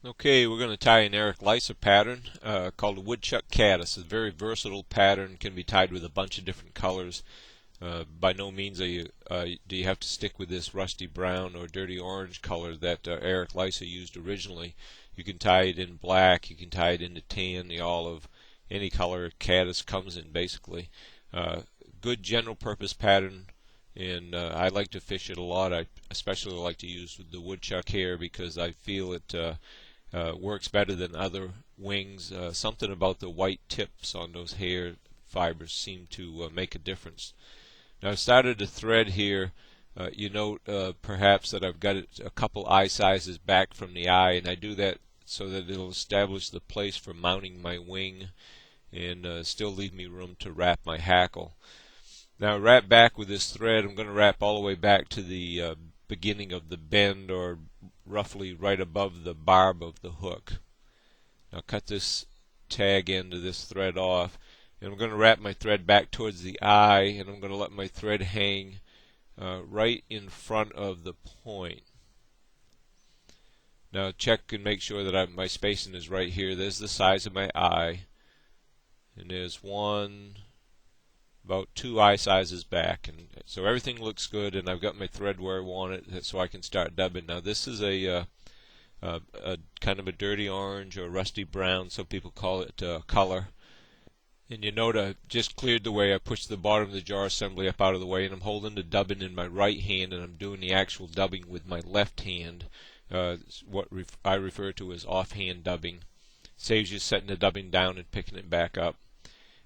Okay, we're going to tie an Eric Lysa pattern called a Woodchuck Caddis. It's a very versatile pattern, can be tied with a bunch of different colors. By no means do you have to stick with this rusty brown or dirty orange color that Eric Lysa used originally. You can tie it in black, you can tie it into tan, the olive, any color Caddis comes in basically. Good general purpose pattern, and I like to fish it a lot. I especially like to use the woodchuck hair because I feel it works better than other wings. Something about the white tips on those hair fibers seem to make a difference. Now I've started to thread here. You note perhaps that I've got it a couple eye sizes back from the eye, and I do that so that it'll establish the place for mounting my wing and still leave me room to wrap my hackle. Now wrap back with this thread. I'm going to wrap all the way back to the beginning of the bend, or roughly right above the barb of the hook. Now cut this tag end of this thread off, and I'm going to wrap my thread back towards the eye, and I'm going to let my thread hang right in front of the point. Now check and make sure that my spacing is right here. There's the size of my eye, and there's about two eye sizes back, and so everything looks good, and I've got my thread where I want it so I can start dubbing. Now this is a kind of a dirty orange or rusty brown, some people call it color, and you note I just cleared the way. I pushed the bottom of the jar assembly up out of the way, and I'm holding the dubbing in my right hand, and I'm doing the actual dubbing with my left hand. What I refer to as offhand dubbing. Saves you setting the dubbing down and picking it back up.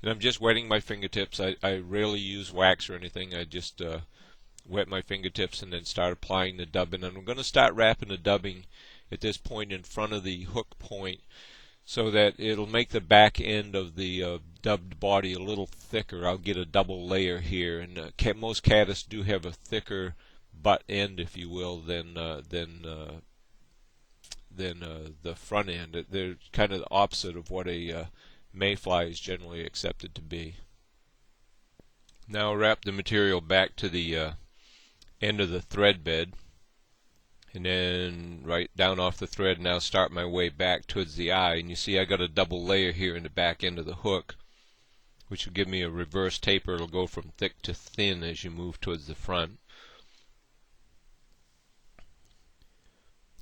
And I'm just wetting my fingertips. I rarely use wax or anything. I just wet my fingertips and then start applying the dubbing. And I'm going to start wrapping the dubbing at this point in front of the hook point, so that it'll make the back end of the dubbed body a little thicker. I'll get a double layer here, and most caddis do have a thicker butt end, if you will, than the front end. They're kind of the opposite of what a mayfly is generally accepted to be. Now I'll wrap the material back to the end of the thread bed, and then right down off the thread. Now start my way back towards the eye, and you see I got a double layer here in the back end of the hook, which will give me a reverse taper. It'll go from thick to thin as you move towards the front.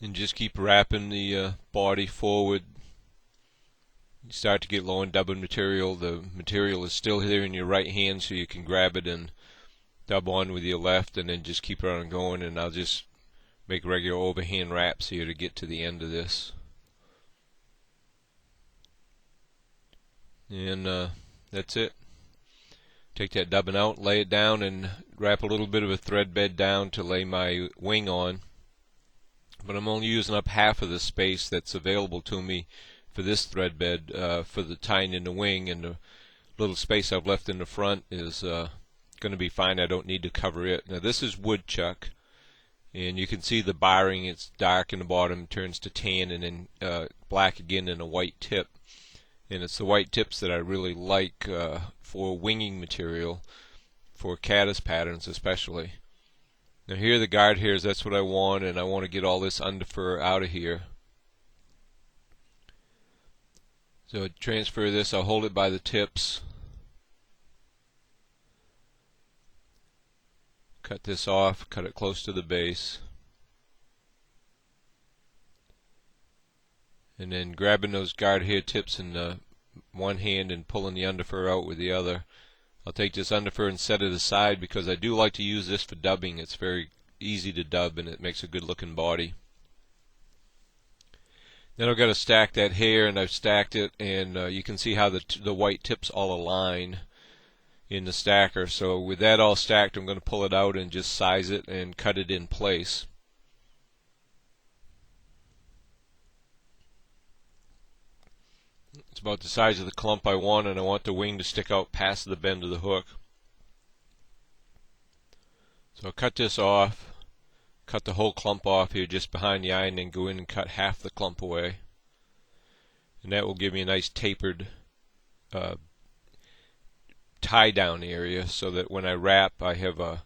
And just keep wrapping the body forward. You start to get low on dubbing material. The material is still here in your right hand, so you can grab it and dub on with your left, and then just keep it on going. And I'll just make regular overhand wraps here to get to the end of this. And that's it. Take that dubbing out, lay it down, and wrap a little bit of a thread bed down to lay my wing on. But I'm only using up half of the space that's available to me for this thread bed for the tying in the wing, and the little space I've left in the front is going to be fine. I don't need to cover it. Now this is woodchuck, and you can see the barring. It's dark in the bottom, turns to tan, and then black again in a white tip. And it's the white tips that I really like for winging material, for caddis patterns especially. Now here are the guard hairs. That's what I want, and I want to get all this underfur out of here. So transfer this. I'll hold it by the tips. Cut this off. Cut it close to the base. And then grabbing those guard hair tips in one hand and pulling the underfur out with the other. I'll take this underfur and set it aside because I do like to use this for dubbing. It's very easy to dub, and it makes a good looking body. Then I've got to stack that hair, and I've stacked it, and you can see how the white tips all align in the stacker. So with that all stacked, I'm going to pull it out and just size it and cut it in place. It's about the size of the clump I want, and I want the wing to stick out past the bend of the hook. So I'll cut this off. Cut the whole clump off here just behind the eye, and then go in and cut half the clump away. And that will give me a nice tapered tie down area, so that when I wrap I have a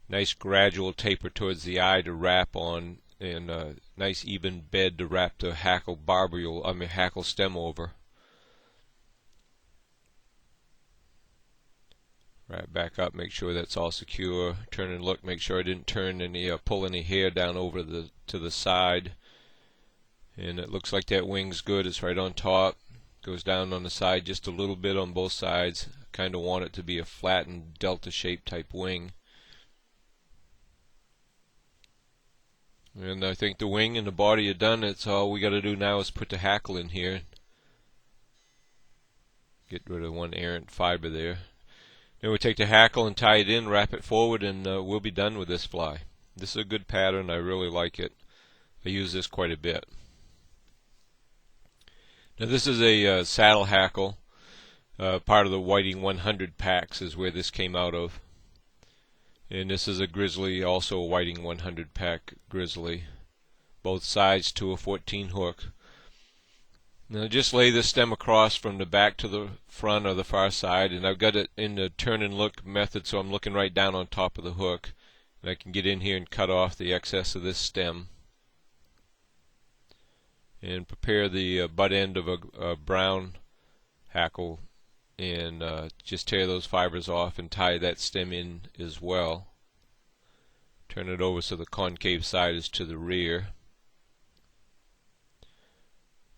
nice gradual taper towards the eye to wrap on, and a nice even bed to wrap the hackle hackle stem over. Wrap back up, make sure that's all secure. Turn and look, make sure I didn't turn any pull any hair down over to the side. And it looks like that wing's good. It's right on top. Goes down on the side just a little bit on both sides. Kind of want it to be a flattened delta shaped type wing. And I think the wing and the body are done. It's all we got to do now is put the hackle in here. Get rid of one errant fiber there. Then we take the hackle and tie it in, wrap it forward, and we'll be done with this fly. This is a good pattern. I really like it. I use this quite a bit. Now this is a saddle hackle. Part of the Whiting 100 packs is where this came out of. And this is a grizzly, also a Whiting 100 pack grizzly. Both sides to a 14 hook. Now just lay the stem across from the back to the front or the far side, and I've got it in the turn and look method, so I'm looking right down on top of the hook, and I can get in here and cut off the excess of this stem and prepare the butt end of a brown hackle, and just tear those fibers off and tie that stem in as well. Turn it over so the concave side is to the rear.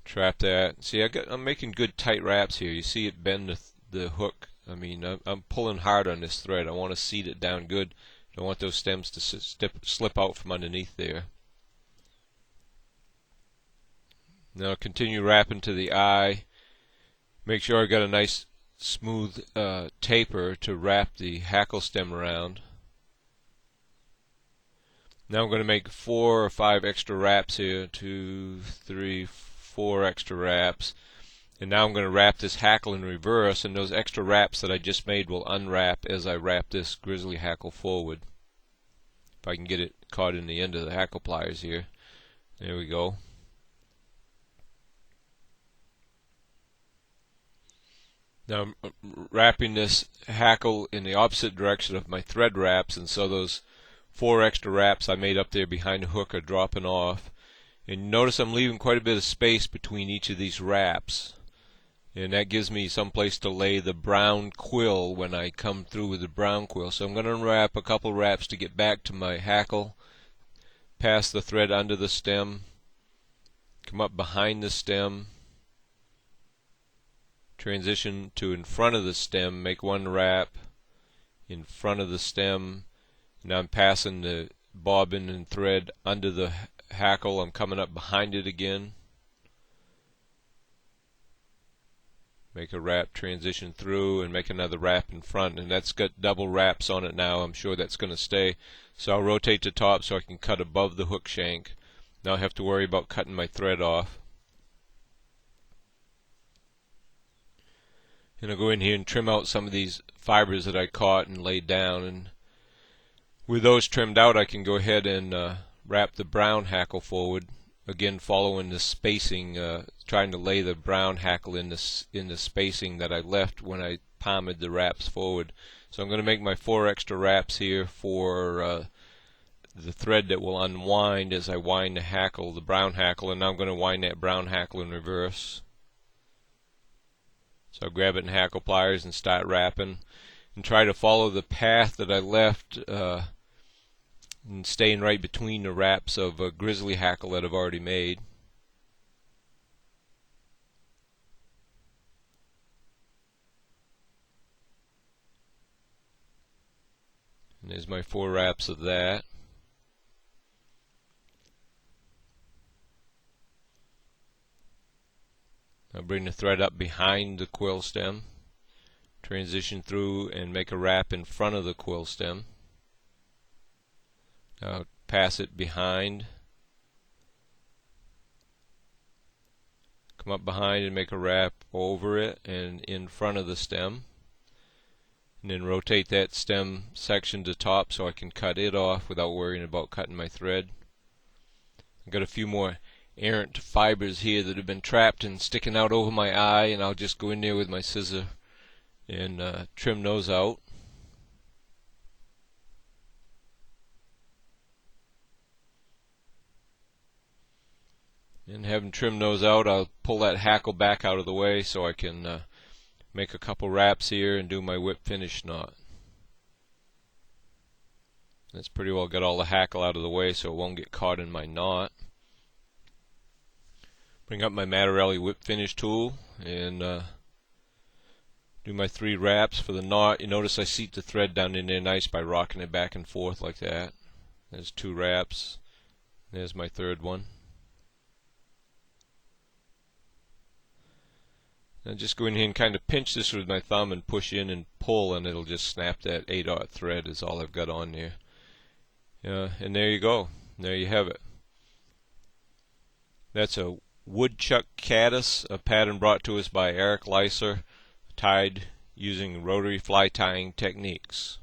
Trap that. See, I'm making good tight wraps here. You see it bend the hook. I mean, I'm pulling hard on this thread. I want to seat it down good. I don't want those stems to slip out from underneath there. Now continue wrapping to the eye. Make sure I got a nice smooth taper to wrap the hackle stem around. Now I'm going to make 4 or 5 extra wraps here. 2, 3, 4 extra wraps. And now I'm going to wrap this hackle in reverse, and those extra wraps that I just made will unwrap as I wrap this grizzly hackle forward. If I can get it caught in the end of the hackle pliers here. There we go. Now I'm wrapping this hackle in the opposite direction of my thread wraps, and so those 4 extra wraps I made up there behind the hook are dropping off. And notice I'm leaving quite a bit of space between each of these wraps, and that gives me some place to lay the brown quill when I come through with the brown quill. So I'm going to unwrap a couple wraps to get back to my hackle, pass the thread under the stem, come up behind the stem, transition to in front of the stem, make 1 wrap in front of the stem. Now I'm passing the bobbin and thread under the hackle. I'm coming up behind it again. Make a wrap, transition through, and make another wrap in front. And that's got double wraps on it now. I'm sure that's going to stay. So I'll rotate the top so I can cut above the hook shank. Now I have to worry about cutting my thread off. And I'll go in here and trim out some of these fibers that I caught and laid down. And with those trimmed out, I can go ahead and wrap the brown hackle forward, again following the spacing, trying to lay the brown hackle in the spacing that I left when I palmed the wraps forward. So I'm going to make my 4 extra wraps here for the thread that will unwind as I wind the hackle, the brown hackle, and now I'm going to wind that brown hackle in reverse. So I'll grab it in hackle pliers and start wrapping, and try to follow the path that I left, and staying right between the wraps of a grizzly hackle that I've already made. And there's my 4 wraps of that. I'll bring the thread up behind the quill stem, transition through and make a wrap in front of the quill stem. Now pass it behind, come up behind and make a wrap over it and in front of the stem, and then rotate that stem section to top so I can cut it off without worrying about cutting my thread. I've got a few more errant fibers here that have been trapped and sticking out over my eye, and I'll just go in there with my scissor and trim those out. And having trimmed those out, I'll pull that hackle back out of the way so I can make a couple wraps here and do my whip finish knot. That's pretty well got all the hackle out of the way so it won't get caught in my knot. Bring up my Mattarelli whip finish tool and do my 3 wraps for the knot. You notice I seat the thread down in there nice by rocking it back and forth like that. There's 2 wraps. There's my 3rd one. Now just go in here and kind of pinch this with my thumb and push in and pull, and it'll just snap that 8/0 thread is all I've got on there. And there you go. There you have it. That's a Woodchuck Caddis, a pattern brought to us by Eric Leiser, tied using rotary fly tying techniques.